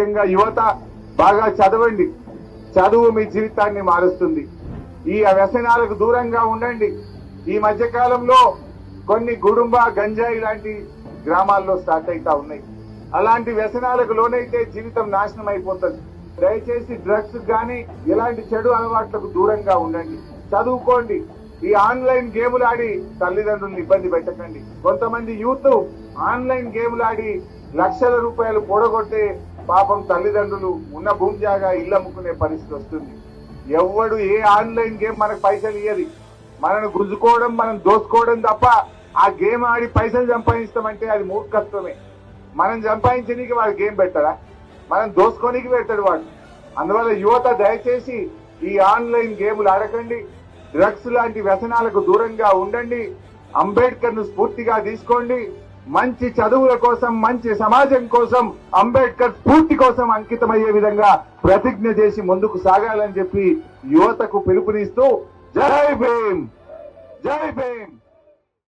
ముఖ్యంగా యువత బాగా చదవండి. చదువు మీ జీవితాన్ని మారుస్తుంది. ఈ వ్యసనాలకు దూరంగా ఉండండి. ఈ మధ్య కాలంలో కొన్ని గుడుంబ గంజాయి లాంటి గ్రామాల్లో స్టార్ట్ అవుతా ఉన్నాయి. అలాంటి వ్యసనాలకు లోనైతే జీవితం నాశనం అయిపోతుంది. దయచేసి డ్రగ్స్ కానీ ఇలాంటి చెడు అలవాట్లకు దూరంగా ఉండండి. చదువుకోండి. ఈ ఆన్లైన్ గేములు ఆడి తల్లిదండ్రులను ఇబ్బంది పెట్టకండి. కొంతమంది యూత్ ఆన్లైన్ గేములు ఆడి లక్షల రూపాయలు కూడగొట్టే పాపం తల్లిదండ్రులు ఉన్న భూమి జాగా ఇల్లు అమ్ముకునే పరిస్థితి వస్తుంది. ఎవడు ఏ ఆన్లైన్ గేమ్ మనకు పైసలు ఇయ్యది. మనను గుంజుకోవడం, మనం దోసుకోవడం తప్ప ఆ గేమ్ ఆడి పైసలు సంపాదిస్తామంటే అది మూర్ఖత్వమే. మనం సంపాదించడానికి వాడు గేమ్ పెట్టడా? మనం దోసుకోనికి పెడతాడు వాడు. అందువల్ల యువత దయచేసి ఈ ఆన్లైన్ గేములు ఆడకండి. డ్రగ్స్ లాంటి వ్యసనాలకు దూరంగా ఉండండి. అంబేద్కర్ ను స్ఫూర్తిగా తీసుకోండి. మంచి చదువుల కోసం, మంచి సమాజం కోసం, అంబేద్కర్ స్ఫూర్తి కోసం అంకితమయ్యే విధంగా ప్రతిజ్ఞ చేసి ముందుకు సాగాలని చెప్పి యువతకు పిలుపునిస్తూ జై భీమ్, జై భీమ్.